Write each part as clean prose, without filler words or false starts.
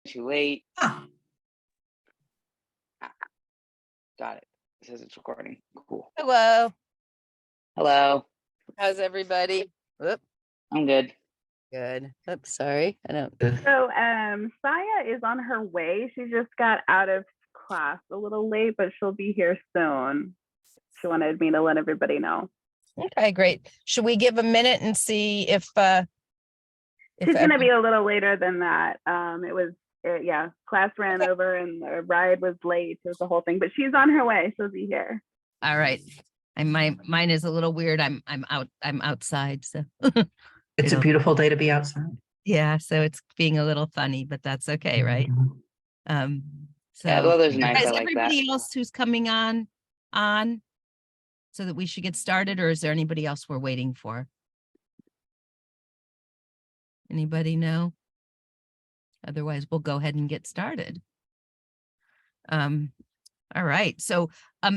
too late. Huh. Got it. It says it's recording. Cool. Hello. Hello. How's everybody? Whoop. I'm good. Good. Oops, sorry. I don't. So Saya is on her way. She just got out of class a little late, but she'll be here soon. She wanted me to let everybody know. Okay, great. Should we give a minute and see if She's going to be a little later than that. Class ran over and the ride was late. It was the whole thing, but she's on her way. She'll be here. All right. And mine is a little weird. I'm outside, so It's a beautiful day to be outside. yeah, so it's being a little funny, but that's okay, right? So Yeah, the weather's nice. is I like everybody that. else who's coming on so that we should get started, or is there anybody else we're waiting for? Anybody know? Otherwise, we'll go ahead and get started. All right. So,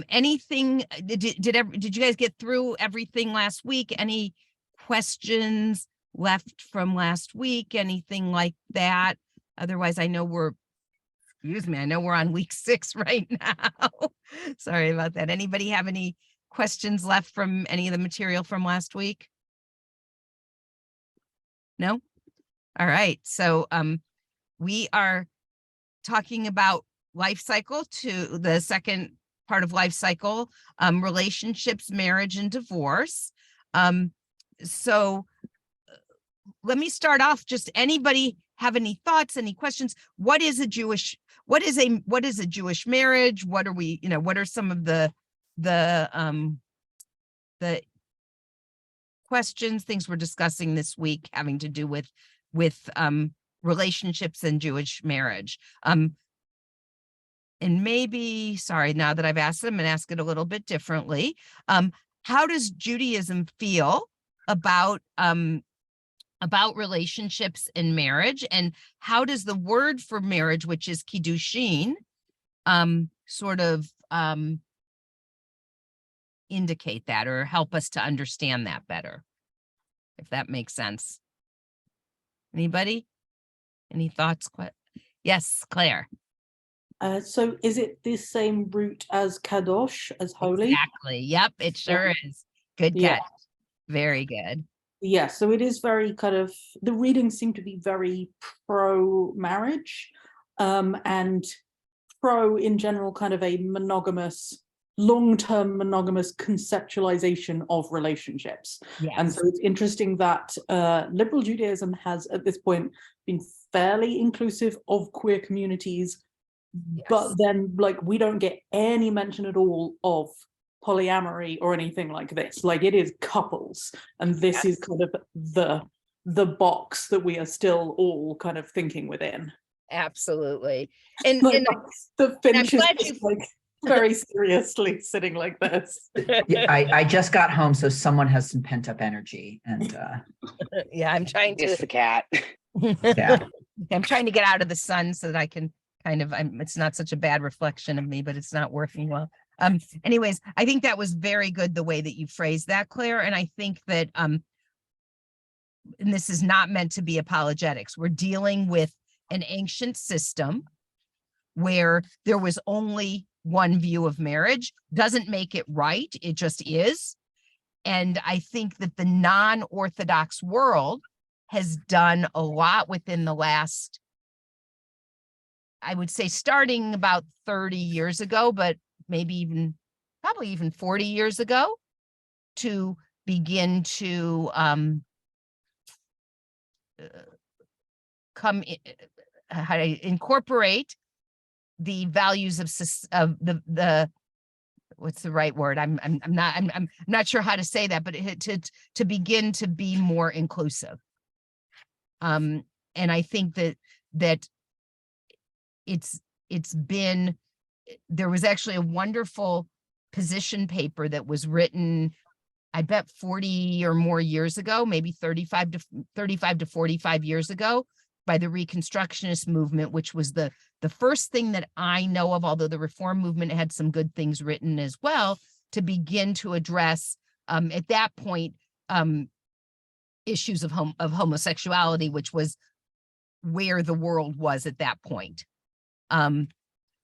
anything? Did you guys get through everything last week? Any questions left from last week? Anything like that? Otherwise, I know we're on week 6 right now. Sorry about that. Anybody have any questions left from any of the material from last week? No? All right. So, we are talking about life cycle, to the second part of life cycle, relationships, marriage, and divorce. So let me start off. Just anybody have any thoughts, any questions? What is a Jewish marriage? What are we, what are some of the questions, things we're discussing this week having to do with relationships and Jewish marriage? And maybe, sorry, now that I've asked them and ask it a little bit differently, how does Judaism feel about relationships and marriage? And how does the word for marriage, which is kiddushin, sort of indicate that or help us to understand that better, if that makes sense? Anybody? Any thoughts? Yes, Claire. So is it the same root as kadosh, as holy? Exactly. Yep, it sure is. Good catch. Yeah. Very good. Yeah, so it is very kind of, the readings seem to be very pro-marriage, and pro in general kind of a monogamous, long-term monogamous conceptualization of relationships. Yes. And so it's interesting that liberal Judaism has at this point been fairly inclusive of queer communities. Yes. But then, like, we don't get any mention at all of polyamory or anything like this. Like, it is couples, and this is kind of the box that we are still all kind of thinking within. Absolutely. And, like, and the Finch is glad just, like very seriously sitting like this. Yeah, I just got home, so someone has some pent up energy, and yeah, I'm trying to. It's the cat. yeah, I'm trying to get out of the sun so that I can kind of, it's not such a bad reflection of me, but it's not working well. Anyways, I think that was very good, the way that you phrased that, Claire. And I think that, and this is not meant to be apologetics. We're dealing with an ancient system where there was only one view of marriage. Doesn't make it right. It just is. And I think that the non-Orthodox world has done a lot within the last, I would say, starting about 30 years ago, but maybe probably even 40 years ago, to begin to incorporate the values of the what's the right word? I'm not sure how to say that, but to begin to be more inclusive. And I think that it's been, there was actually a wonderful position paper that was written, I bet 40 or more years ago, maybe 35 to 45 years ago, by the Reconstructionist movement, which was the first thing that I know of, although the Reform movement had some good things written as well, to begin to address, at that point, issues of homosexuality, which was where the world was at that point.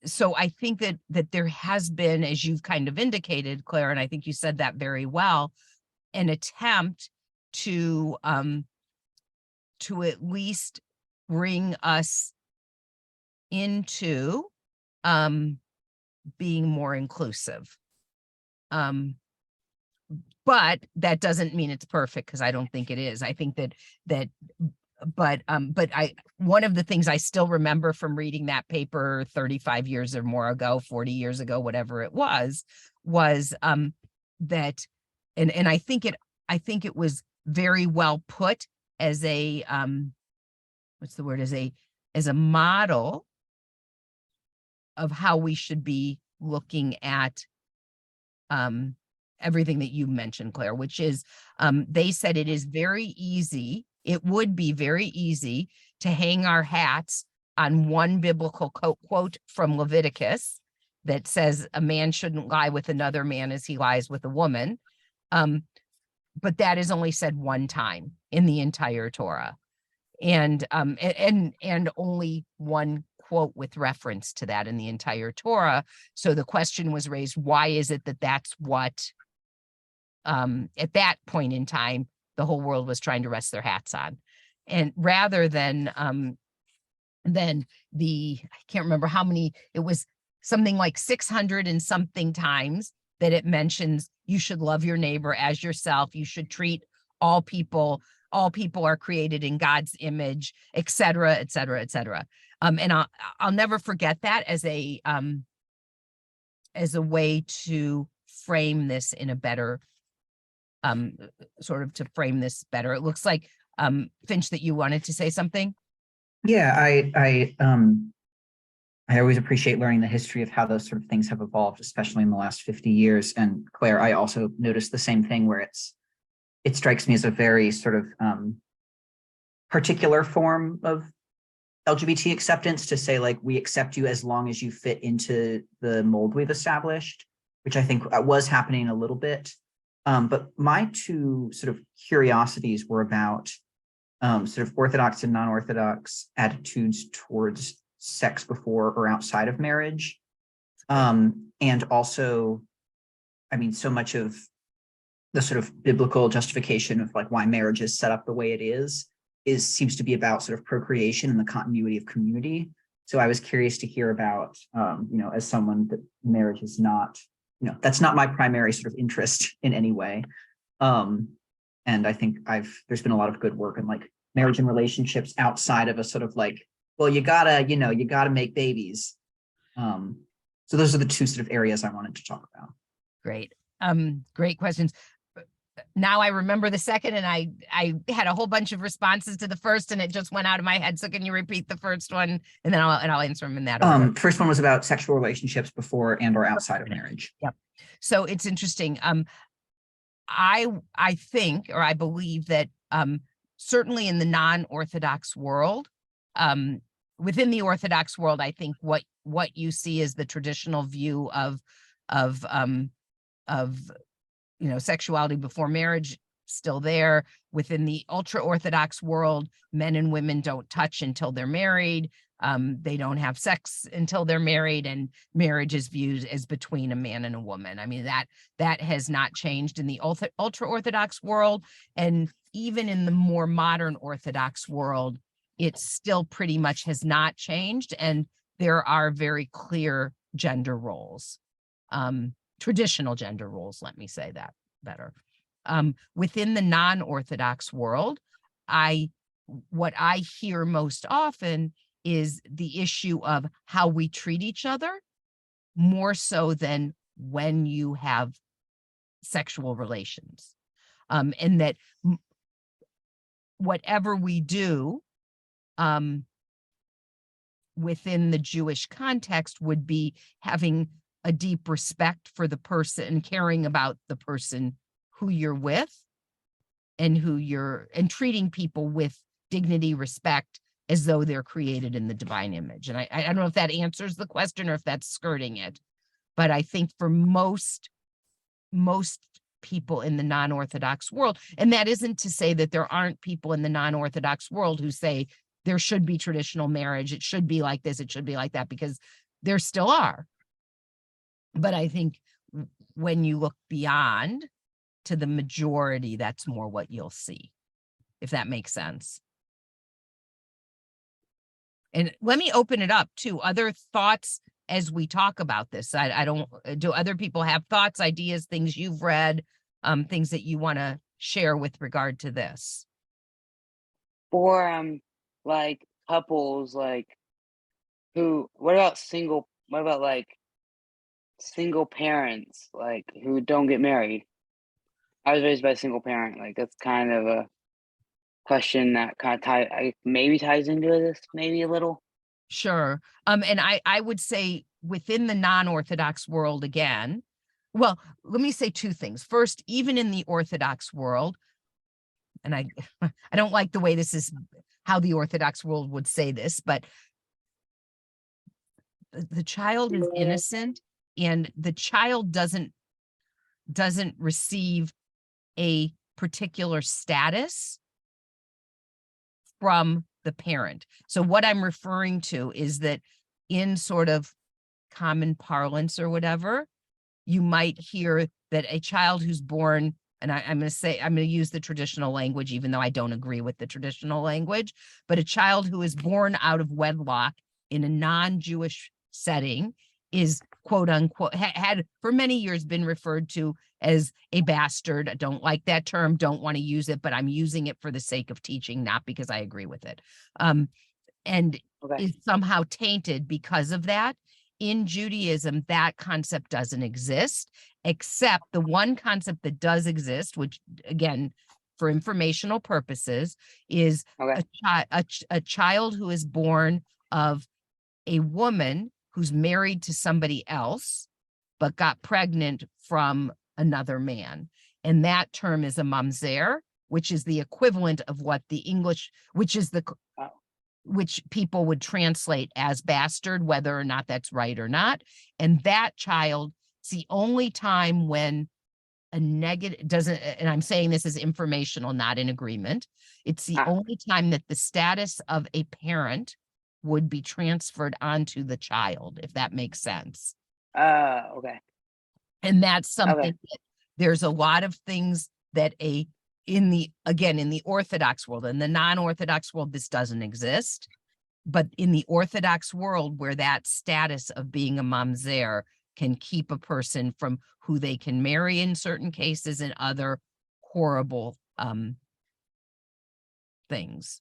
So I think that there has been, as you've kind of indicated, Claire, and I think you said that very well, an attempt to at least bring us into being more inclusive. But that doesn't mean it's perfect, because I don't think it is. I think but one of the things I still remember from reading that paper 35 years or more ago, 40 years ago, whatever it was that, and I think it was very well put as a as a model of how we should be looking at everything that you mentioned, Claire, which is they said it would be very easy to hang our hats on one biblical quote from Leviticus that says a man shouldn't lie with another man as he lies with a woman. But that is only said one time in the entire Torah. And only one quote with reference to that in the entire Torah. So the question was raised, why is it that that's what, at that point in time, the whole world was trying to rest their hats on? And rather than I can't remember how many, it was something like 600 and something times that it mentions you should love your neighbor as yourself. You should treat all people are created in God's image, et cetera, et cetera, et cetera. And I'll never forget that as a way to frame this in a better, to frame this better. It looks like, Finch, that you wanted to say something. Yeah, I always appreciate learning the history of how those sort of things have evolved, especially in the last 50 years. And Claire, I also noticed the same thing, where it strikes me as a very sort of particular form of LGBT acceptance, to say, like, we accept you as long as you fit into the mold we've established, which I think was happening a little bit. But my two sort of curiosities were about sort of Orthodox and non-Orthodox attitudes towards sex before or outside of marriage. And also, I mean, so much of the sort of biblical justification of like why marriage is set up the way it is seems to be about sort of procreation and the continuity of community. So I was curious to hear about, as someone that marriage is not, that's not my primary sort of interest in any way. And I think there's been a lot of good work in like marriage and relationships outside of a sort of like, well, you gotta make babies. So those are the two sort of areas I wanted to talk about. Great. Great questions. Now I remember the second, and I had a whole bunch of responses to the first, and it just went out of my head. So can you repeat the first one, and then I'll answer them in that order. First one was about sexual relationships before and or outside of marriage. Yep. So it's interesting. I think, or I believe that certainly in the non-Orthodox world, within the Orthodox world, I think what you see is the traditional view of sexuality before marriage still there. Within the ultra-Orthodox world, men and women don't touch until they're married. They don't have sex until they're married, and marriage is viewed as between a man and a woman. I mean, that has not changed in the ultra-Orthodox world. And even in the more modern Orthodox world, it still pretty much has not changed. And there are very clear gender roles. Traditional gender roles, let me say that better. Within the non-Orthodox world, what I hear most often is the issue of how we treat each other, more so than when you have sexual relations. And that whatever we do within the Jewish context would be having a deep respect for the person, caring about the person who you're with, and treating people with dignity, respect, as though they're created in the divine image. And I don't know if that answers the question or if that's skirting it, but I think for most people in the non-Orthodox world, and that isn't to say that there aren't people in the non-Orthodox world who say there should be traditional marriage. It should be like this. It should be like that, because there still are. But I think when you look beyond to the majority, that's more what you'll see, if that makes sense. And let me open it up to other thoughts as we talk about this. I don't, do other people have thoughts, ideas, things you've read, things that you want to share with regard to this? For like couples, like what about like single parents, like who don't get married? I was raised by a single parent. Like that's kind of a question that kind of maybe ties into this, maybe a little. Sure. And I would say within the non-Orthodox world again, well, let me say two things. First, even in the Orthodox world, and I don't like the way this is, how the Orthodox world would say this, but the child is innocent, and the child doesn't receive a particular status from the parent. So what I'm referring to is that in sort of common parlance or whatever, you might hear that a child who's born, and I'm going to use the traditional language, even though I don't agree with the traditional language, but a child who is born out of wedlock in a non-Jewish setting is, quote unquote, had for many years been referred to as a bastard. I don't like that term, don't want to use it, but I'm using it for the sake of teaching, not because I agree with it. And Okay. is somehow tainted because of that. In Judaism, that concept doesn't exist, except the one concept that does exist, which again, for informational purposes, is Okay. a child who is born of a woman who's married to somebody else, but got pregnant from another man. And that term is a mamzer, which is the equivalent of what the English, which people would translate as bastard, whether or not that's right or not. And that child, it's the only time when a negative doesn't, and I'm saying this is informational, not in agreement. It's the only time that the status of a parent would be transferred onto the child, if that makes sense. Okay. And that's something that there's a lot of things that in the Orthodox world, in the non-Orthodox world, this doesn't exist. But in the Orthodox world, where that status of being a mamzer can keep a person from who they can marry in certain cases and other horrible things.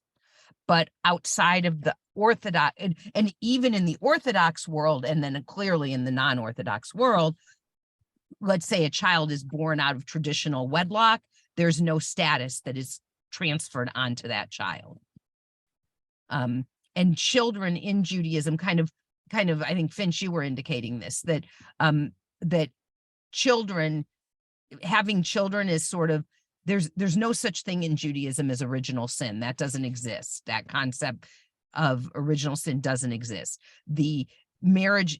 But outside of the Orthodox, and even in the Orthodox world, and then clearly in the non-Orthodox world, let's say a child is born out of traditional wedlock, there's no status that is transferred onto that child. And children in Judaism kind of, I think, Finch, you were indicating this, that having children is sort of, there's no such thing in Judaism as original sin. That doesn't exist. That concept of original sin doesn't exist. The marriage,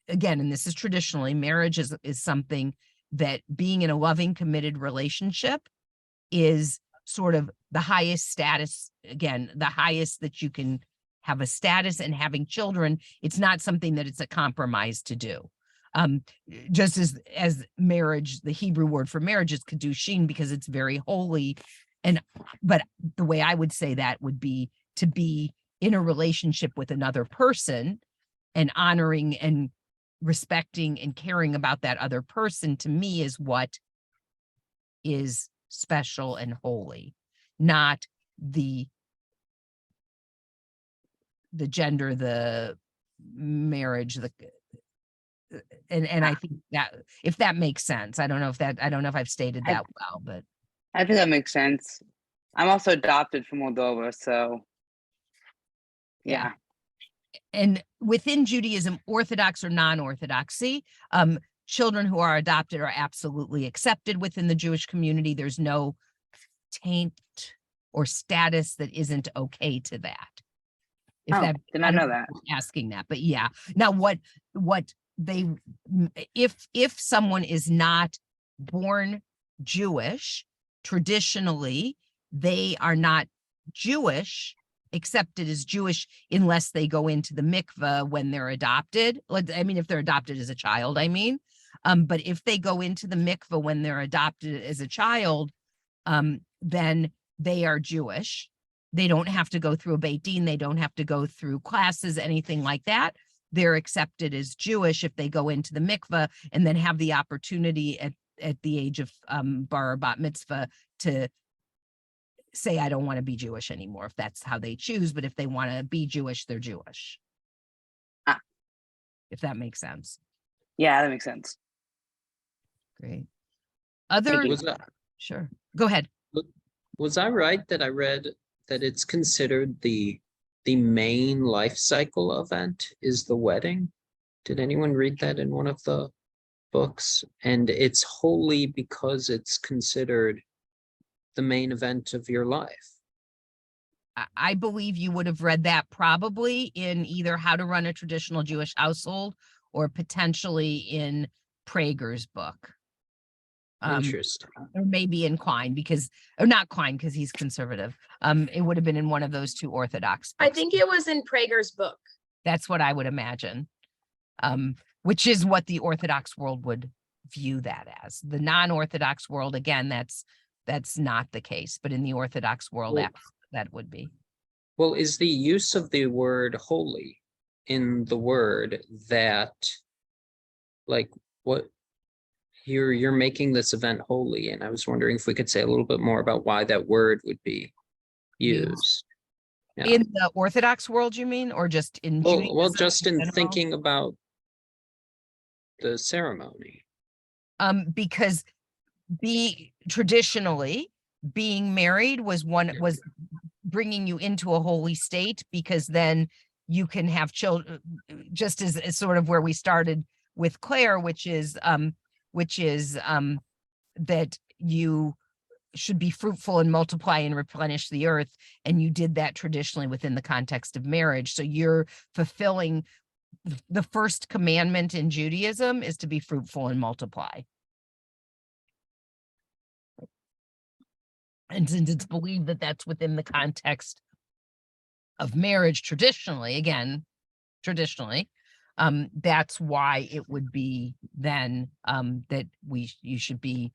again, and this is traditionally, marriage is something that, being in a loving, committed relationship, is sort of the highest status, again, the highest that you can have a status. And having children, it's not something that it's a compromise to do. Just as marriage, the Hebrew word for marriage is kedushin, because it's very holy. But the way I would say that would be to be in a relationship with another person and honoring and respecting and caring about that other person, to me, is what is special and holy, not the gender, the marriage, and I think that, if that makes sense, I don't know if I've stated that well, but I think that makes sense. I'm also adopted from Moldova, so yeah. And within Judaism, Orthodox or non-Orthodoxy, children who are adopted are absolutely accepted within the Jewish community. There's no taint or status that isn't okay to that. Did not know that. Asking that, but yeah. Now, if someone is not born Jewish, traditionally, they are not Jewish accepted as Jewish unless they go into the mikveh when they're adopted. I mean, if they're adopted as a child, I mean. But if they go into the mikveh when they're adopted as a child, then they are Jewish. They don't have to go through a Beit Din. They don't have to go through classes, anything like that. They're accepted as Jewish if they go into the mikveh and then have the opportunity at the age of bar or bat mitzvah to say, I don't want to be Jewish anymore, if that's how they choose. But if they want to be Jewish, they're Jewish. Ah. If that makes sense. Yeah, that makes sense. Great. Other, Was that, sure. Go ahead. was I right that I read that it's considered the main life cycle event is the wedding? Did anyone read that in one of the books? And it's holy because it's considered the main event of your life. I believe you would have read that probably in either How to Run a Traditional Jewish Household or potentially in Prager's book. Interesting. Or maybe in Klein or not Klein because he's conservative. It would have been in one of those two Orthodox books. I think it was in Prager's book. That's what I would imagine. Which is what the Orthodox world would view that as. The non-Orthodox world, again, that's not the case, but in the Orthodox world, Well, that would be. Well, is the use of the word holy in the word that, like, what you're making this event holy, and I was wondering if we could say a little bit more about why that word would be used. Yeah. In the Orthodox world, you mean, or just in Well, Judaism just in general? thinking about the ceremony. Because traditionally being married was bringing you into a holy state, because then you can have children, just as sort of where we started with Claire, which is that you should be fruitful and multiply and replenish the earth. And you did that traditionally within the context of marriage. So you're fulfilling the first commandment in Judaism is to be fruitful and multiply. And since it's believed that that's within the context of marriage traditionally, that's why it would be then that you should be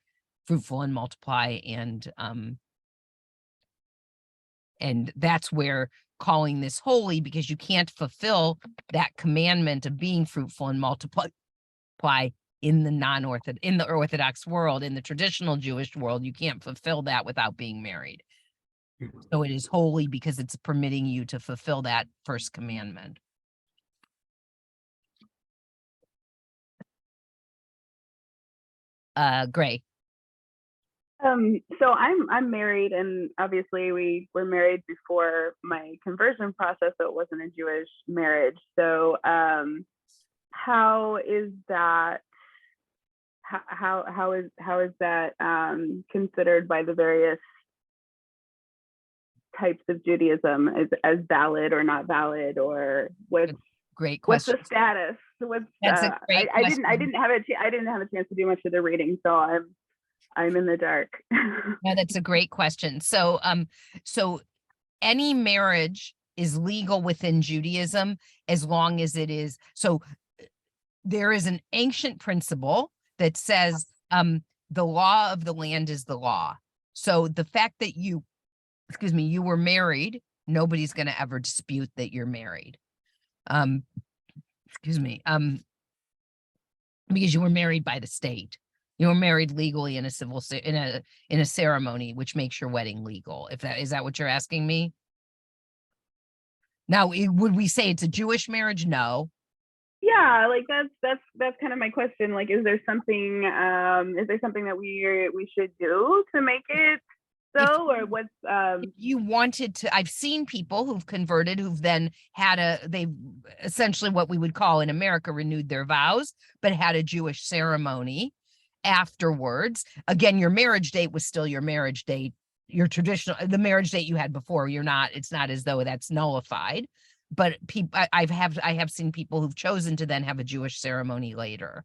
fruitful and multiply, and that's where calling this holy, because you can't fulfill that commandment of being fruitful and multiply in the Orthodox world. In the traditional Jewish world, you can't fulfill that without being married. So it is holy because it's permitting you to fulfill that first commandment. Gray. So I'm married, and obviously we were married before my conversion process, so it wasn't a Jewish marriage. So how is that? How is that considered by the various types of Judaism as valid or not valid, or what's Great question. What's the status? That's a great question. I didn't have a chance to do much of the reading, so I'm in the dark. No, that's a great question. So so any marriage is legal within Judaism as long as it is. So there is an ancient principle that says the law of the land is the law. So the fact that you were married, nobody's going to ever dispute that you're married. Because you were married by the state. You were married legally in a ceremony, which makes your wedding legal. Is that what you're asking me? Now, would we say it's a Jewish marriage? No. Yeah, like that's kind of my question. Like, is there something that we should do to make it so, or what's if you wanted to? I've seen people who've converted who've then they essentially what we would call in America renewed their vows, but had a Jewish ceremony afterwards. Again, your marriage date was still your marriage date, your the marriage date you had before. It's not as though that's nullified, but I have seen people who've chosen to then have a Jewish ceremony later,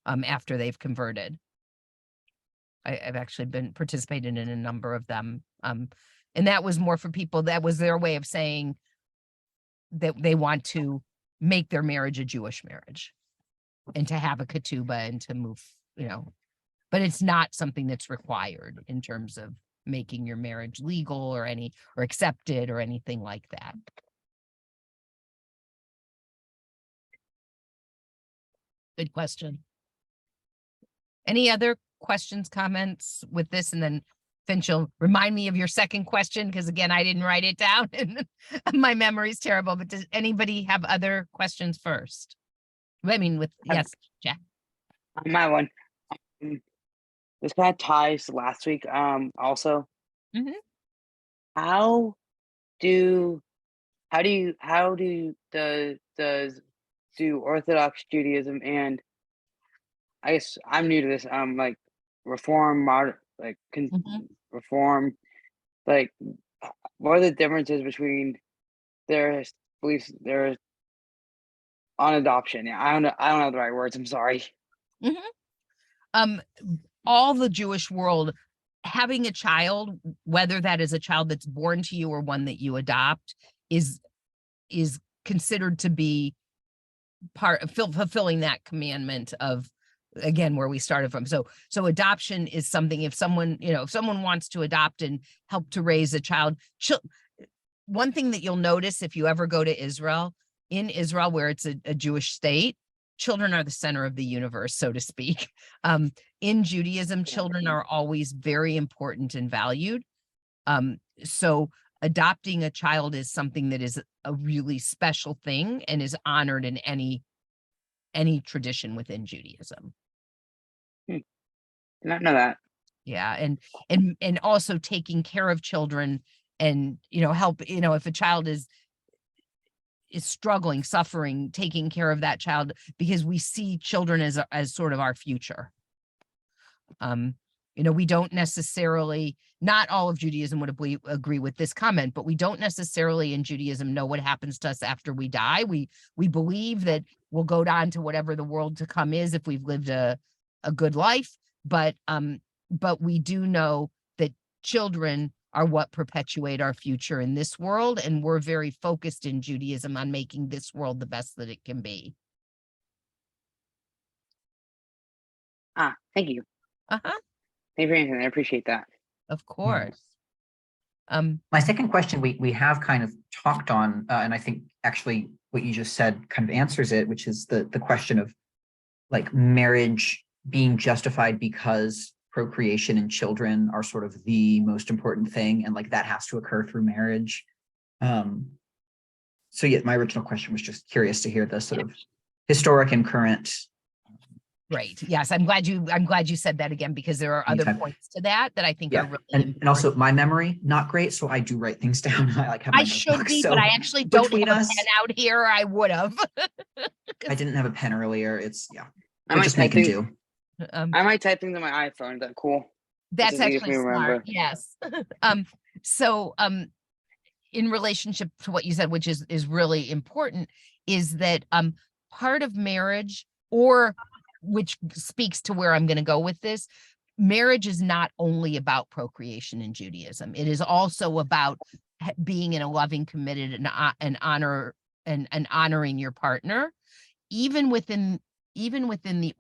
after they've converted. I've actually participated in a number of them. And that was more for people, that was their way of saying that they want to make their marriage a Jewish marriage and to have a ketubah and to move, but it's not something that's required in terms of making your marriage legal or accepted or anything like that. Good question. Any other questions, comments with this? And then Finch, you'll remind me of your second question, because again, I didn't write it down and my memory's terrible, but does anybody have other questions first? I mean, yes, Jack. My one. This kind of ties to last week. Also, Mhm. how do Orthodox Judaism and I guess I'm new to this. Like Reform, Mhm. Reform. Like, what are the differences between their beliefs? Their on adoption. Yeah, I don't know. I don't know the right words. I'm sorry. All the Jewish world, having a child, whether that is a child that's born to you or one that you adopt, is considered to be part of fulfilling that commandment of, again, where we started from. So adoption is something, if someone wants to adopt and help to raise a child, one thing that you'll notice if you ever go to Israel, in Israel, where it's a Jewish state, children are the center of the universe, so to speak. In Judaism, children are always very important and valued. So adopting a child is something that is a really special thing and is honored in any tradition within Judaism. Did not know that. Yeah, and also taking care of children and help, if a child is struggling, suffering, taking care of that child, because we see children as sort of our future. We don't necessarily, not all of Judaism would agree with this comment, but we don't necessarily in Judaism know what happens to us after we die. We believe that we'll go on to whatever the world to come is if we've lived a good life, but we do know that children are what perpetuate our future in this world, and we're very focused in Judaism on making this world the best that it can be. Thank you. Uh-huh. Thank you for answering. I appreciate that. Of course. My second question we have kind of talked on, and I think actually what you just said kind of answers it, which is the question of like marriage being justified because procreation and children are sort of the most important thing, and like that has to occur through marriage. So yeah, my original question was just curious to hear the sort of historic and current. Right. Yes, I'm glad you said that again, because there are other points to that I think are really and also my memory not great, so I do write things down. I like have my I should notebook, be, so but I actually don't have between a us, pen out here, or I would have. I didn't have a pen earlier. It's I we're might just type making things. do. I might type things on my iPhone. Is that cool? That's It's easy for actually me to remember. smart. Yes. So in relationship to what you said, which is really important, is that part of marriage, or which speaks to where I'm going to go with this, marriage is not only about procreation in Judaism. It is also about being in a loving, committed, and honoring your partner, even within the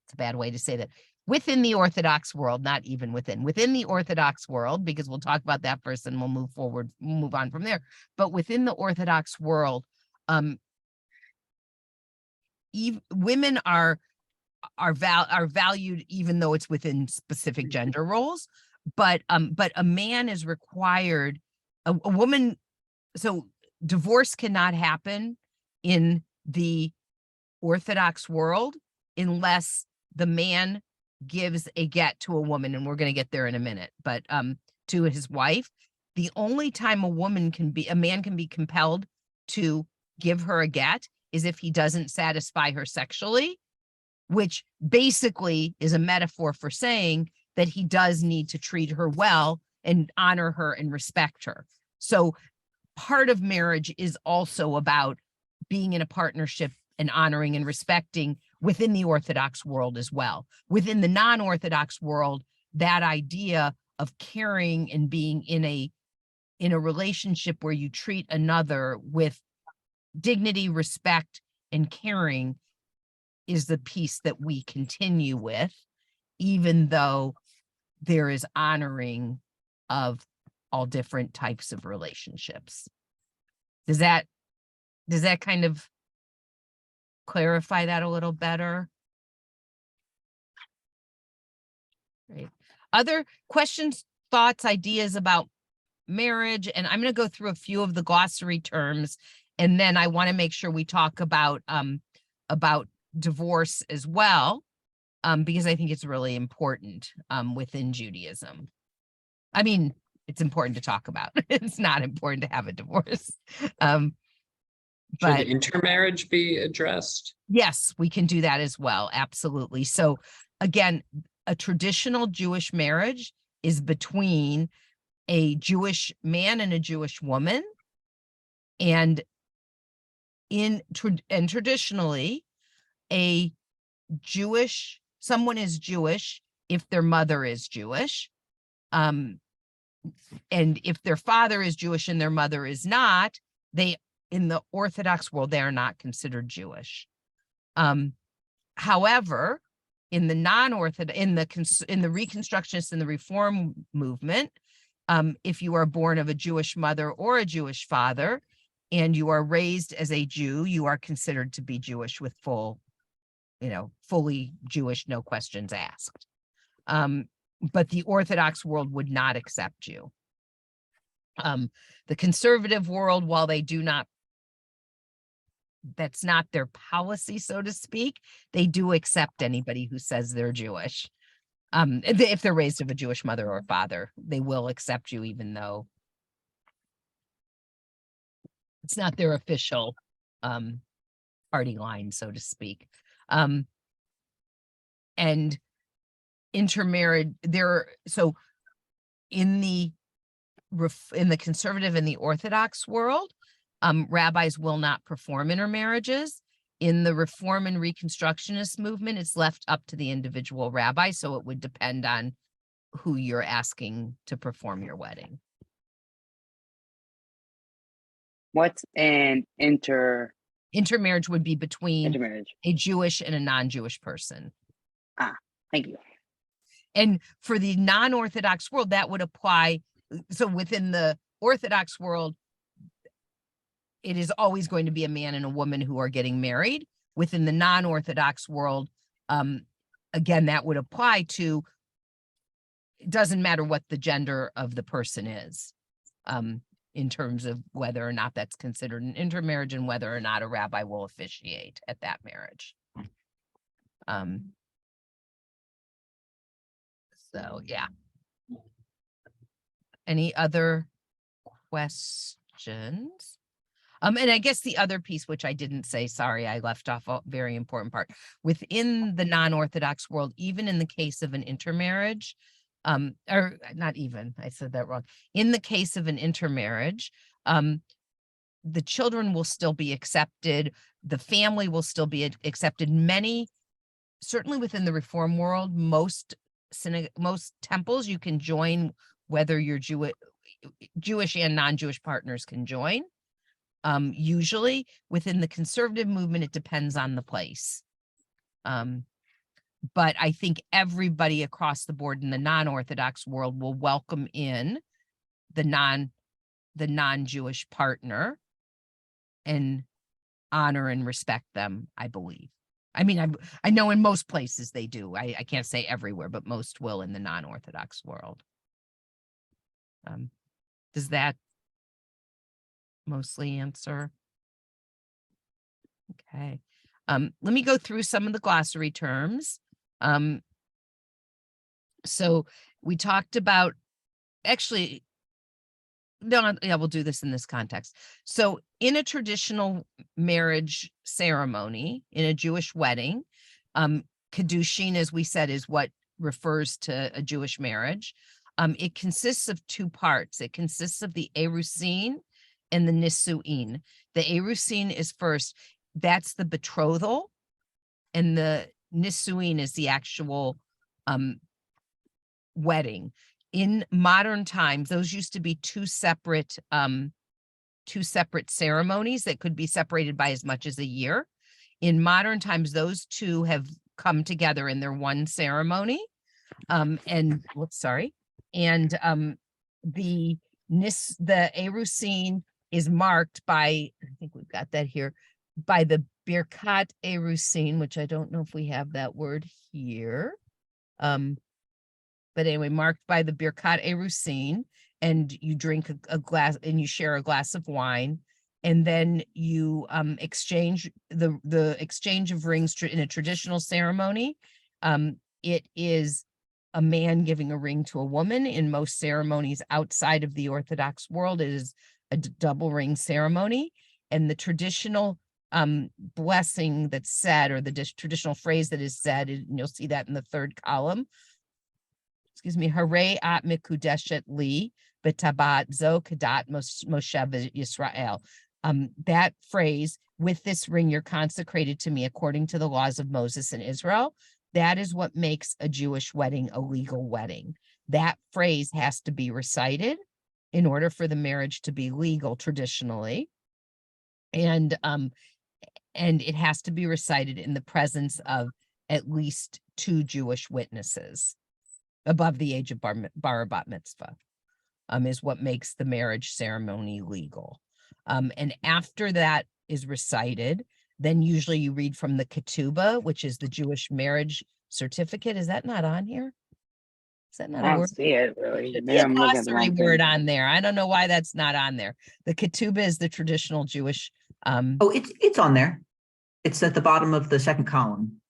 it's a bad way to say that. Within the Orthodox world, not even within the Orthodox world, because we'll talk about that first and we'll move on from there. But within the Orthodox world, women are valued, even though it's within specific gender roles. But a man is required, a woman. So divorce cannot happen in the Orthodox world unless the man gives a get to a woman, and we're going to get there in a minute, but to his wife. The only time a man can be compelled to give her a get is if he doesn't satisfy her sexually, which basically is a metaphor for saying that he does need to treat her well and honor her and respect her. So part of marriage is also about being in a partnership and honoring and respecting within the Orthodox world as well. Within the non-Orthodox world, that idea of caring and being in a relationship where you treat another with dignity, respect, and caring is the piece that we continue with, even though there is honoring of all different types of relationships. Does that kind of clarify that a little better? Right. Other questions, thoughts, ideas about marriage? And I'm going to go through a few of the glossary terms, and then I want to make sure we talk about divorce as well, because I think it's really important within Judaism. I mean, it's important to talk about. It's not important to have a divorce. But Should intermarriage be addressed? yes, we can do that as well. Absolutely. So again, a traditional Jewish marriage is between a Jewish man and a Jewish woman. And traditionally, someone is Jewish if their mother is Jewish. And if their father is Jewish and their mother is not, in the Orthodox world, they are not considered Jewish. However, in the non-Orthodox, in the Reconstructionist and the Reform movement, if you are born of a Jewish mother or a Jewish father, and you are raised as a Jew, you are considered to be Jewish with fully Jewish, no questions asked. But the Orthodox world would not accept you. The conservative world, while they do not, that's not their policy, so to speak, they do accept anybody who says they're Jewish. If they're raised of a Jewish mother or father, they will accept you, even though it's not their official party line, so to speak. And intermarriage, so in the conservative and the Orthodox world, rabbis will not perform intermarriages. In the Reform and Reconstructionist movement, it's left up to the individual rabbi, so it would depend on who you're asking to perform your wedding. What's an Intermarriage would be between intermarriage? a Jewish and a non-Jewish person. Thank you. And for the non-Orthodox world, that would apply. So within the Orthodox world, it is always going to be a man and a woman who are getting married. Within the non-Orthodox world, again, that would apply to, it doesn't matter what the gender of the person is, in terms of whether or not that's considered an intermarriage and whether or not a rabbi will officiate at that marriage. So, yeah. Any other questions? And I guess the other piece, which I didn't say, sorry, I left off a very important part. Within the non-Orthodox world, even in the case of an intermarriage, or not even, I said that wrong. In the case of an intermarriage, the children will still be accepted. The family will still be accepted. Certainly within the Reform world, most temples you can join, whether you're Jewish and non-Jewish partners can join. Usually within the conservative movement, it depends on the place. But I think everybody across the board in the non-Orthodox world will welcome in the non-Jewish partner and honor and respect them, I believe. I mean, I know in most places they do. I can't say everywhere, but most will in the non-Orthodox world. Does that mostly answer? Okay. Let me go through some of the glossary terms. So we talked about, actually, no, yeah, we'll do this in this context. So in a traditional marriage ceremony, in a Jewish wedding, Kiddushin, as we said, is what refers to a Jewish marriage. It consists of two parts. It consists of the Erusin and the Nisuin. The Erusin is first, that's the betrothal, and the Nisuin is the actual wedding. in modern times, those used to be two separate ceremonies that could be separated by as much as a year. In modern times, those two have come together in their one ceremony. And whoops, sorry. And the Erusin is marked by, I think we've got that here, by the Birkat Erusin, which I don't know if we have that word here. But anyway, marked by the Birkat Erusin, and you drink a glass and you share a glass of wine. And then you exchange the exchange of rings in a traditional ceremony. It is a man giving a ring to a woman. In most ceremonies outside of the Orthodox world, it is a double ring ceremony. And the traditional blessing that's said, or the traditional phrase that is said, and you'll see that in the third column. Excuse me, Hare at mikudeshet li betabat zo kadat Moshe Yisrael. That phrase, with this ring, you're consecrated to me according to the laws of Moses and Israel. That is what makes a Jewish wedding a legal wedding. That phrase has to be recited in order for the marriage to be legal traditionally. And it has to be recited in the presence of at least 2 Jewish witnesses above the age of bar bat mitzvah, is what makes the marriage ceremony legal. And after that is recited, then usually you read from the ketubah, which is the Jewish marriage certificate. Is that not on here? Is that not I a don't word? see it really. Should be Maybe a I'm looking at the glossary wrong word thing. on there. I don't know why that's not on there. The ketubah is the traditional Jewish. Oh, it's on there. It's at the bottom of the second column.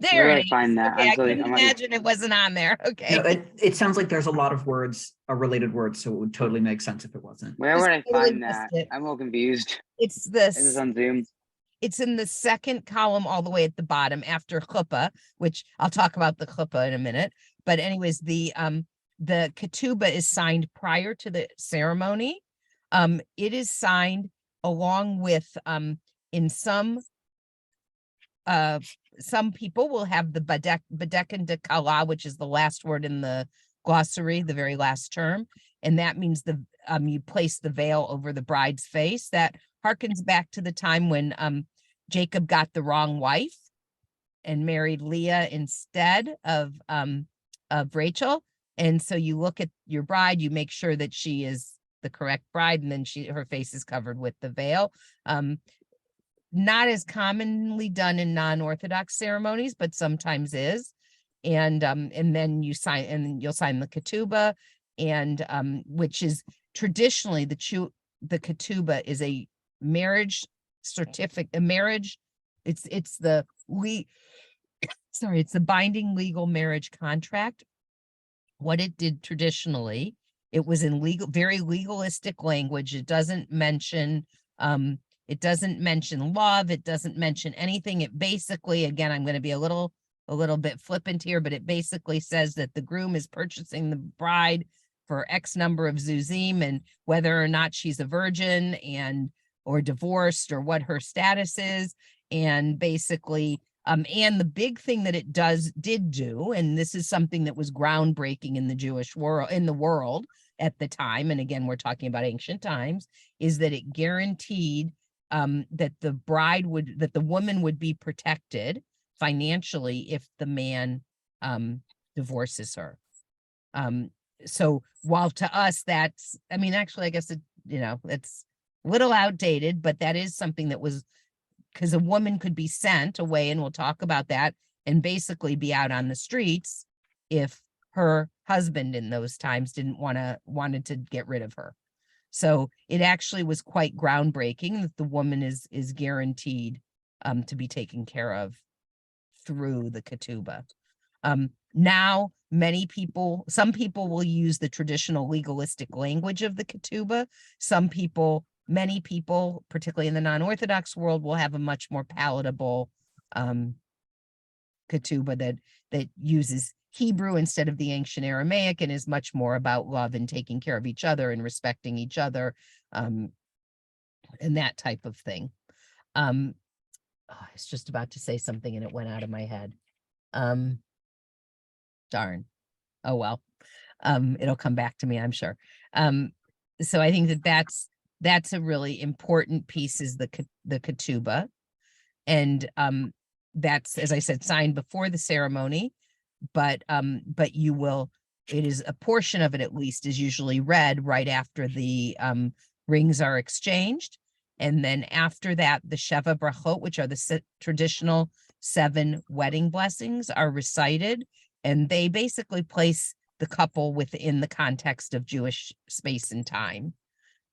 There Where do it I is. find that? Okay, I I'm couldn't like, imagine it wasn't on there. Okay. No, it sounds like there's a lot of words, related words, so it would totally make sense if it wasn't. where Just would I totally find missed that? it. I'm a little confused. It's Is this this. on Zoom? It's in the second column all the way at the bottom after chuppah, which I'll talk about the chuppah in a minute. But anyways, the ketubah is signed prior to the ceremony. It is signed along with in some people will have the Badekin de Kala, which is the last word in the glossary, the very last term. And that means you place the veil over the bride's face. That harkens back to the time when Jacob got the wrong wife and married Leah instead of Rachel. And so you look at your bride, you make sure that she is the correct bride, and then her face is covered with the veil. Not as commonly done in non-Orthodox ceremonies, but sometimes is. And then you'll sign the ketubah, and which is traditionally the ketubah is a marriage certificate, a marriage. It's the binding legal marriage contract. What it did traditionally, it was in very legalistic language. It doesn't mention love. It doesn't mention anything. It basically, again, I'm going to be a little bit flippant here, but it basically says that the groom is purchasing the bride for X number of zuzim, and whether or not she's a virgin or divorced, or what her status is. And basically, and the big thing that it did do, and this is something that was groundbreaking in the Jewish world at the time, and again, we're talking about ancient times, is that it guaranteed that the woman would be protected financially if the man divorces her. So while to us that's, I mean, actually, I guess it's a little outdated, but that is something that was, because a woman could be sent away, and we'll talk about that, and basically be out on the streets if her husband in those times wanted to get rid of her. So it actually was quite groundbreaking that the woman is guaranteed to be taken care of through the ketubah. Now, some people will use the traditional legalistic language of the ketubah. Many people, particularly in the non-Orthodox world, will have a much more palatable ketubah that uses Hebrew instead of the ancient Aramaic, and is much more about love and taking care of each other and respecting each other, and that type of thing. I was just about to say something and it went out of my head. Darn. Oh, well. It'll come back to me, I'm sure. So I think that's a really important piece, is the ketubah. And that's, as I said, signed before the ceremony, but you will, it is a portion of it at least is usually read right after the rings are exchanged. And then after that, the Sheva Brachot, which are the traditional 7 wedding blessings, are recited, and they basically place the couple within the context of Jewish space and time.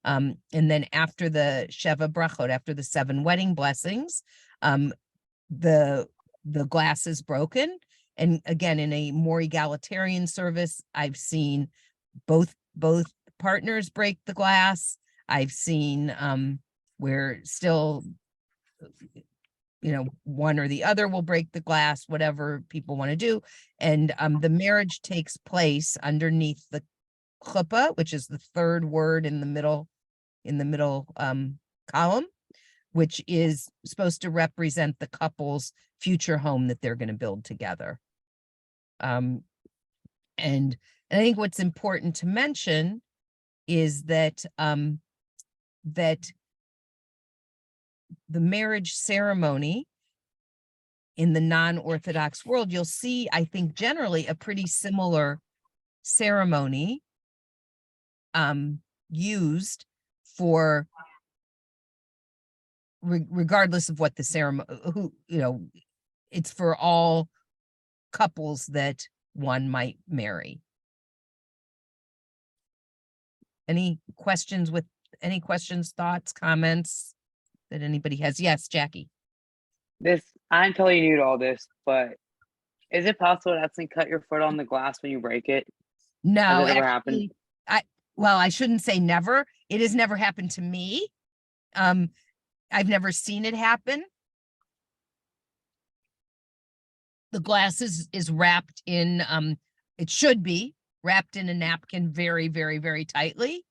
And then after the Sheva Brachot, after the 7 wedding blessings, the glass is broken. And again, in a more egalitarian service, I've seen both partners break the glass. I've seen where still, one or the other will break the glass, whatever people want to do. And the marriage takes place underneath the chuppah, which is the 3rd word in the middle column, which is supposed to represent the couple's future home that they're going to build together. And I think what's important to mention is that that the marriage ceremony in the non-Orthodox world, you'll see, I think, generally a pretty similar ceremony used for regardless of what the ceremony, it's for all couples that one might marry. Any questions, thoughts, comments that anybody has? Yes, Jackie. I'm totally new to all this, but is it possible to actually cut your foot on the glass when you break it? No, Has that ever happened? I shouldn't say never. It has never happened to me. I've never seen it happen. The glass is wrapped in, it should be wrapped in a napkin very, very, very tightly.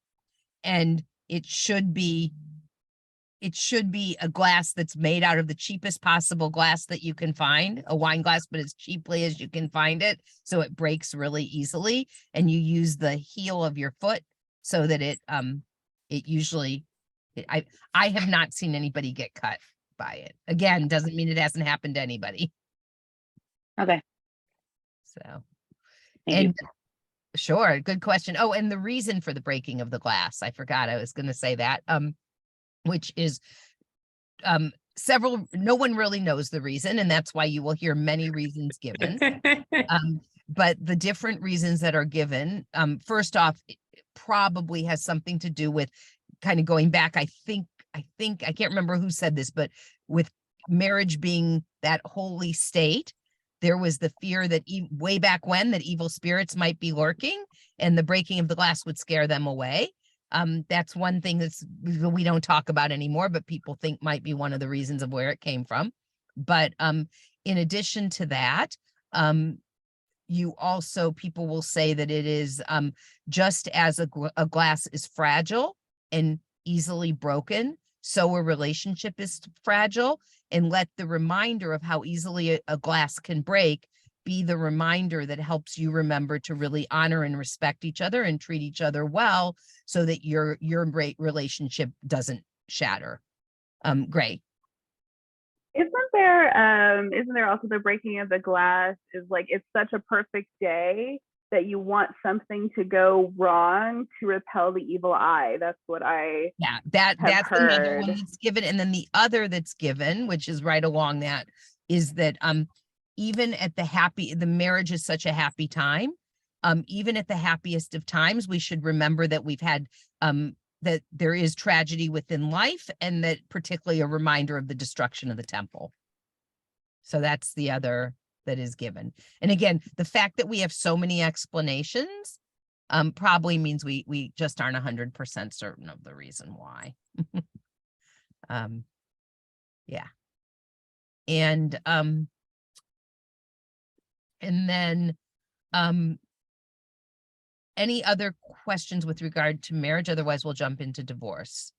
And it should be a glass that's made out of the cheapest possible glass that you can find, a wine glass, but as cheaply as you can find it. So it breaks really easily. And you use the heel of your foot so that it usually, I have not seen anybody get cut by it. Again, doesn't mean it hasn't happened to anybody. Okay. So, Thank you. Sure, good question. Oh, and the reason for the breaking of the glass, I forgot I was going to say that, which is no one really knows the reason, and that's why you will hear many reasons given. But the different reasons that are given, first off, it probably has something to do with kind of going back. I think I can't remember who said this, but with marriage being that holy state, there was the fear that way back when that evil spirits might be lurking, and the breaking of the glass would scare them away. That's one thing we don't talk about anymore, but people think might be one of the reasons of where it came from. But in addition to that, people will say that it is just as a glass is fragile and easily broken, so a relationship is fragile, and let the reminder of how easily a glass can break be the reminder that helps you remember to really honor and respect each other and treat each other well, so that your relationship doesn't shatter. Gray. Isn't there also the breaking of the glass is like, it's such a perfect day that you want something to go wrong to repel the evil eye. That's what I that's another heard. one that's given. And then the other that's given, which is right along that, is that even at the marriage is such a happy time. Even at the happiest of times, we should remember that we've had that there is tragedy within life, and that particularly a reminder of the destruction of the temple. So that's the other that is given. And again, the fact that we have so many explanations probably means we just aren't 100% certain of the reason why. Yeah. And then any other questions with regard to marriage? Otherwise, we'll jump into divorce.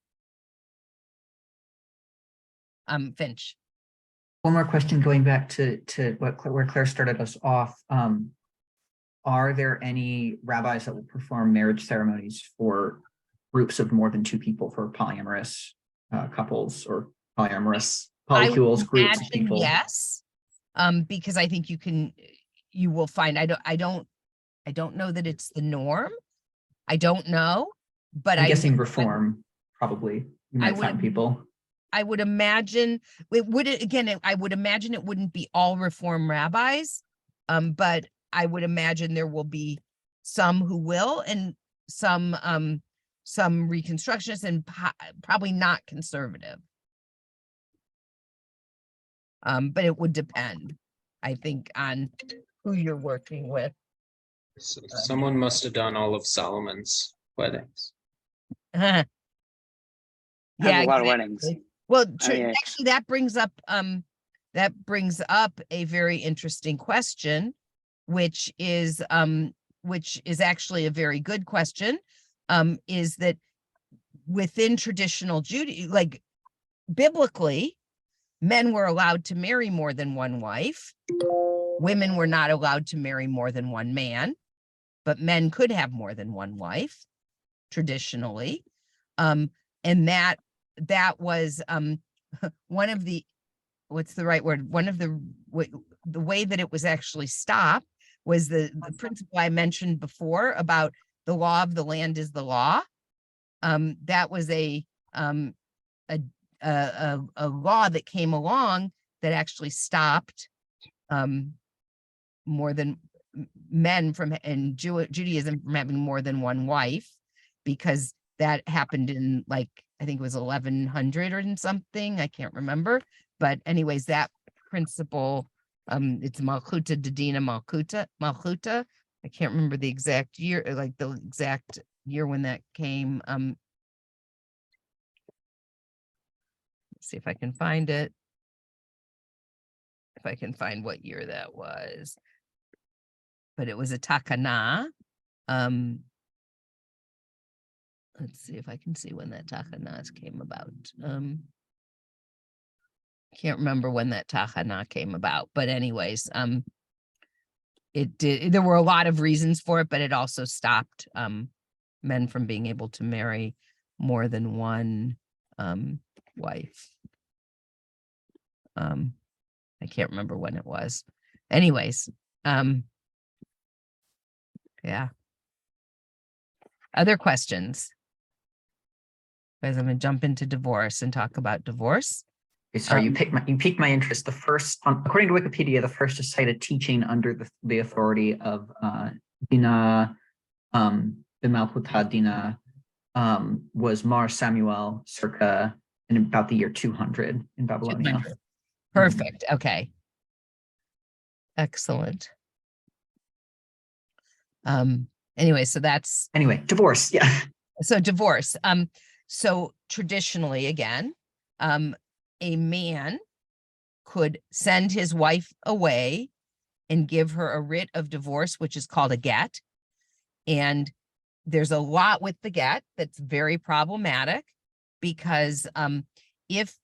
Finch. One more question going back to where Claire started us off. are there any rabbis that will perform marriage ceremonies for groups of more than two people, for polyamorous couples or polyamorous I would polycules, groups of imagine people? yes, because I think you will find, I don't know that it's the norm. I don't know, but I'm I guessing would, reform, probably. You I might find would- people. I would imagine I would imagine it wouldn't be all Reform rabbis, but I would imagine there will be some who will, and some Reconstructionists, and probably not conservative. But it would depend, I think, on who you're working with. So someone must have done all of Solomon's weddings. Has Yeah, a lot of weddings. exactly. Well, mean, actually, that brings up a very interesting question, which is actually a very good question. Is that within traditional Judaism, like biblically, men were allowed to marry more than one wife. Women were not allowed to marry more than one man, but men could have more than one wife traditionally. And that was one of the, what's the right word? One of the way that it was actually stopped was the principle I mentioned before about the law of the land is the law. That was a law that came along that actually stopped more than men from in Judaism from having more than one wife, because that happened in, like, I think it was 1100 or something. I can't remember, but anyways, that principle, it's Malchuta Dedina Malchuta. I can't remember the exact year, like the exact year when that came. Let's see if I can find it. If I can find what year that was. But it was a takana. Let's see if I can see when that takana came about. Can't remember when that takana came about, but anyways, it did. There were a lot of reasons for it, but it also stopped men from being able to marry more than one wife. I can't remember when it was. Anyways, yeah. Other questions? Guys, I'm gonna jump into divorce and talk about divorce. Okay, sorry, you piqued my interest. The first, according to Wikipedia, the first to cite a teaching under the authority of Dina B'Malchuta Dina was Mar Samuel, circa in about the year 200 in Babylonia. 200. Perfect. Okay. Excellent. Anyway, so that's divorce. Yeah. so divorce. So traditionally, again, a man could send his wife away and give her a writ of divorce, which is called a get. And there's a lot with the get that's very problematic, because if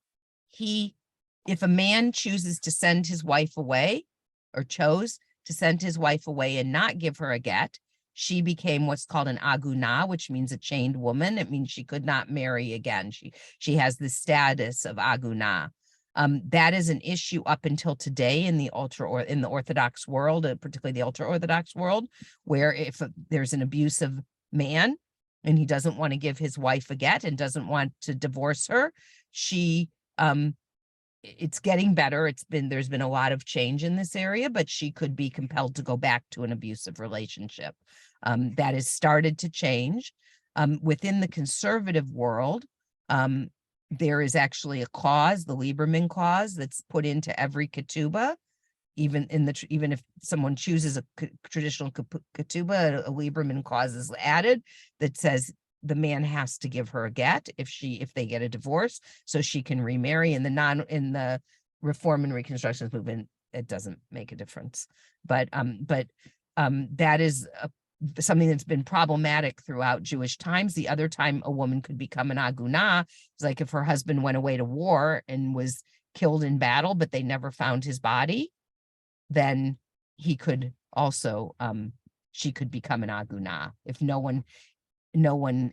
a man chooses to send his wife away, or chose to send his wife away and not give her a get, she became what's called an aguna, which means a chained woman. It means she could not marry again. She has the status of aguna. That is an issue up until today in the in the Orthodox world, particularly the ultra-Orthodox world, where if there's an abusive man and he doesn't want to give his wife a get and doesn't want to divorce her, it's getting better. There's been a lot of change in this area, but she could be compelled to go back to an abusive relationship. That has started to change. Within the conservative world, there is actually a clause, the Lieberman clause, that's put into every ketubah. Even if someone chooses a traditional ketubah, a Lieberman clause is added that says the man has to give her a get if they get a divorce, so she can remarry. In the Reform and Reconstruction movement, it doesn't make a difference. But that is something that's been problematic throughout Jewish times. The other time a woman could become an aguna is like if her husband went away to war and was killed in battle, but they never found his body, then he could also she could become an aguna if no one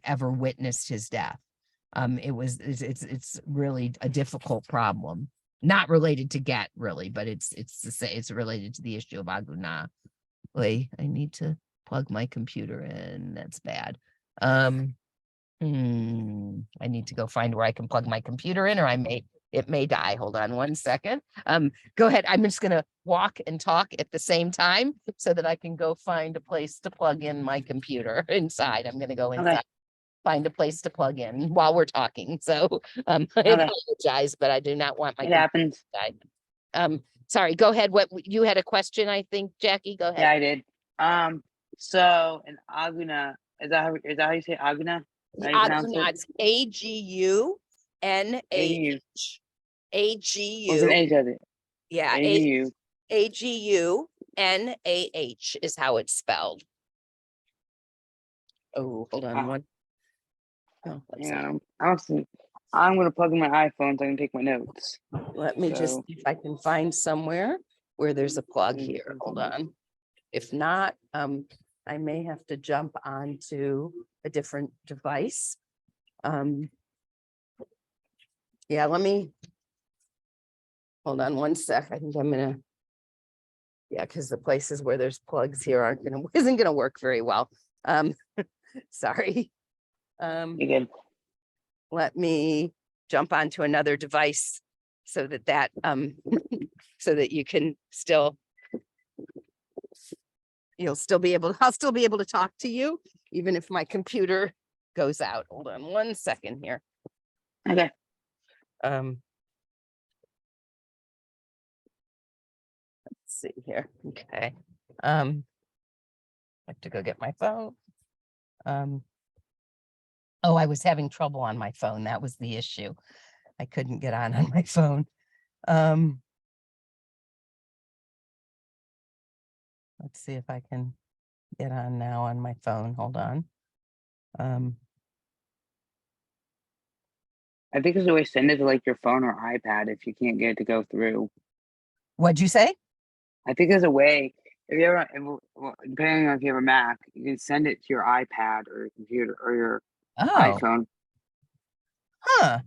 ever witnessed his death. It's really a difficult problem, not related to get really, but it's related to the issue of aguna. Wait, I need to plug my computer in. That's bad. I need to go find where I can plug my computer in, or it may die. Hold on one second. Go ahead. I'm just gonna walk and talk at the same time so that I can go find a place to plug in my computer inside. I'm gonna go inside, find a place to plug in while we're talking. So I apologize, but I do not want my It happens. computer to die. Sorry, go ahead. What you had a question, I think, Jackie? Go ahead. Yeah, I did. So an aguna, is that how you say aguna? How you pronounce Aguna, it? it's AGUNAH. What's an H of it? Yeah, AGU. AGUNAH is how it's spelled. Oh, hold on one. Oh, Yeah, I'm gonna plug in my iPhone so I can take my notes. let me just see if I can find somewhere where there's a plug here. Hold on. If not, I may have to jump onto a different device. Yeah, let me hold on one sec. I think I'm gonna, yeah, because the places where there's plugs here isn't gonna work very well. Sorry. You good? Let me jump onto another device so that so that you can still, I'll still be able to talk to you, even if my computer goes out. Hold on one second here. Okay. Let's see here. Okay. I have to go get my phone. Oh, I was having trouble on my phone. That was the issue. I couldn't get on my phone. Let's see if I can get on now on my phone. Hold on. I think there's a way to send it to like your phone or iPad if you can't get it to go through. What'd you say? I think there's a way. If you ever, depending on if you have a Mac, you can send it to your iPad or your computer or your Oh, iPhone. huh.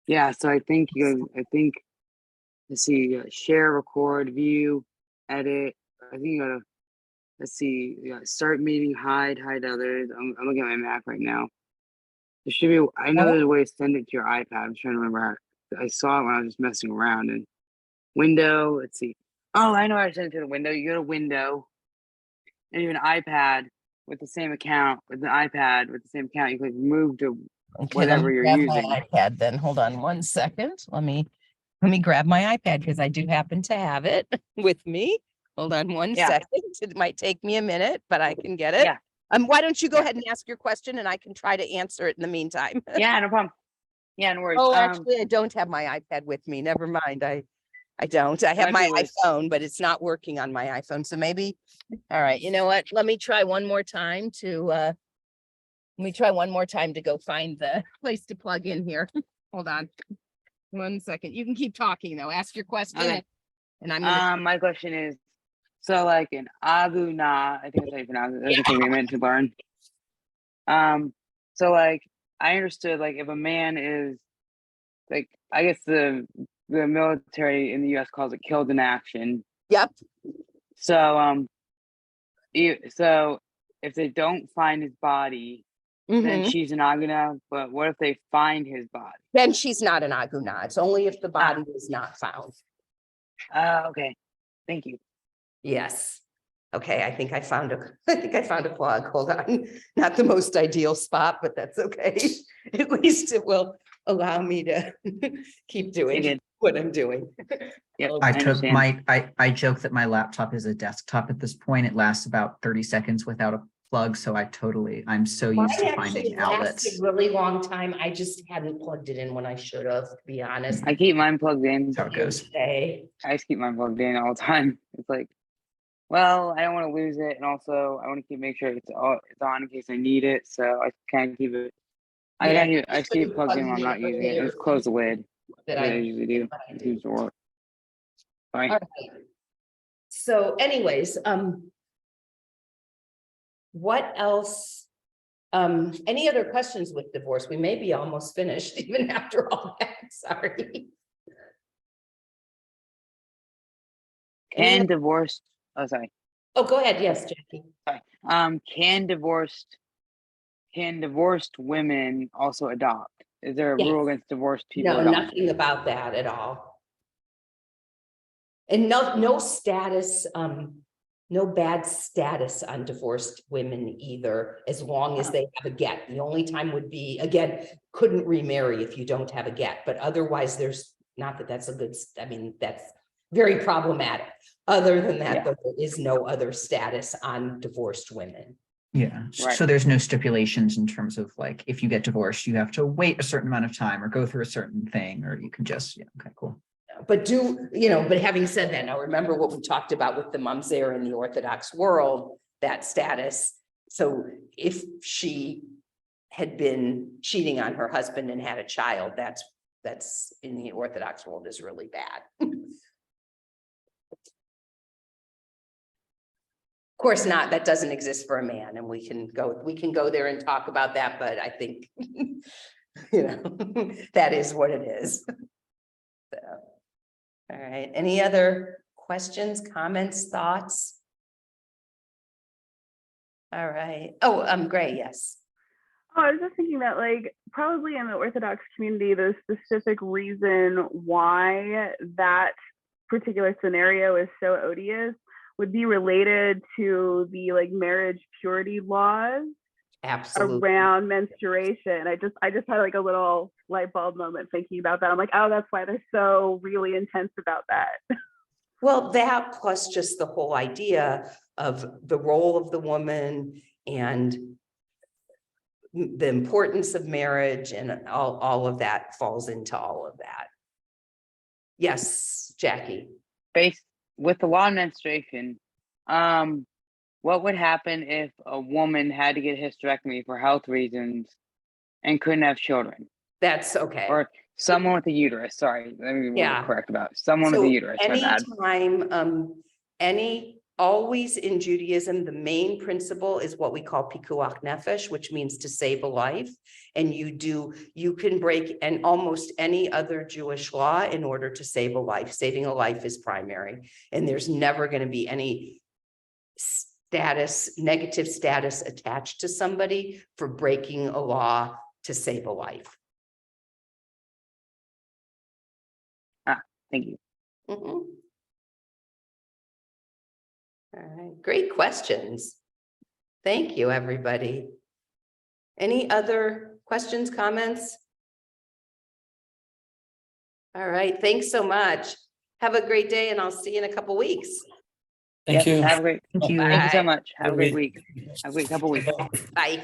Yeah, so I think let's see, share, record, view, edit. I think you gotta, let's see, you gotta start meeting, hide others. I'm looking at my Mac right now. There should be, I know there's a way to send it to your iPad. I'm trying to remember how, I saw it when I was just messing around. And window, let's see. Oh, I know how to send it to the window. You go to window and you have an iPad with the same account, with the iPad with the same account. You click move to Okay, whatever you're grab using. my iPad then. Hold on one second. Let me grab my iPad because I do happen to have it with me. Hold on one second. It might take me a minute, but I can get it. Yeah. Why don't you go ahead and ask your question and I can try to answer it in the meantime. Yeah, no problem. Yeah, no worries. Oh, actually, I don't have my iPad with me. Never mind. I don't. I have my iPhone, but it's not working on my iPhone. So maybe, all right, you know what? Let me try one more time to go find the place to plug in here. Hold on 1 second. You can keep talking though. Ask your question. Okay. And I'm gonna My question is, so like an aguna, I think that's how you pronounce it. That's an agreement to learn. So like I understood, like if a man is like, I guess the military in the US calls it killed in action. Yep. So so if they don't find his body, then she's an aguna. But what if they find his body? Then she's not an aguna. It's only if the body is not found. Okay. Thank you. Yes. Okay, I think I found a plug. Hold on. Not the most ideal spot, but that's okay. At least it will allow me to keep doing what I'm doing. Yeah, I joke that my laptop is a desktop at this point. It lasts about 30 seconds without a plug. So I'm so used to finding outlets. A really long time. I just hadn't plugged it in when I should have, to be honest. I keep mine plugged in. That's how it goes. I just keep mine plugged in all the time. It's like, well, I don't want to lose it, and also I want to make sure it's on in case I need it. So I kind of keep it. I just keep it plugged in when I'm not using it. Just close the lid. That I usually do. It seems to work. Fine. All right. So, anyways, What else? Any other questions with divorce? We may be almost finished even after all that. Sorry. Can divorced, oh, sorry. Oh, go ahead. Yes, Jackie. Can divorced women also adopt? Is there a Yes. rule against divorced people No, adopting? nothing about that at all. And no status, no bad status on divorced women either, as long as they have a get. The only time would be, again, couldn't remarry if you don't have a get, but otherwise there's not that that's a good, I mean, that's very problematic. Other than that, Yeah. though, there is no other status on divorced women. Yeah, Right. so there's no stipulations in terms of like, if you get divorced, you have to wait a certain amount of time or go through a certain thing, or you can just, yeah, okay, cool. But but having said that, now remember what we talked about with the mamzer in the Orthodox world, that status. So if she had been cheating on her husband and had a child, that's in the Orthodox world is really bad. Of course not, that doesn't exist for a man, and we can go there and talk about that, but I think that is what it is. So, all right, any other questions, comments, thoughts? All right. Oh, Gray, yes. Oh, I was just thinking that, like, probably in the Orthodox community, the specific reason why that particular scenario is so odious would be related to the like marriage purity laws Absolutely. around menstruation. I just had like a little light bulb moment thinking about that. I'm like, oh, that's why they're so really intense about that. Well, that plus just the whole idea of the role of the woman and the importance of marriage, and all of that falls into all of that. Yes, Jackie. Based with the law on menstruation, what would happen if a woman had to get a hysterectomy for health reasons and couldn't have children? That's okay. Or someone with a uterus. Sorry, let me be Yeah. correct about it. Someone with a uterus. My bad. Anytime, always in Judaism, the main principle is what we call pikuach nefesh, which means to save a life. And you can break almost any other Jewish law in order to save a life. Saving a life is primary, and there's never going to be any negative status attached to somebody for breaking a law to save a life. Thank you. All right, great questions. Thank you, everybody. Any other questions, comments? All right, thanks so much. Have a great day, and I'll see you in a couple weeks. Thank you. Have a great. Thank you. Thank you so Bye. much. Have a great week. Have a great couple weeks. Bye.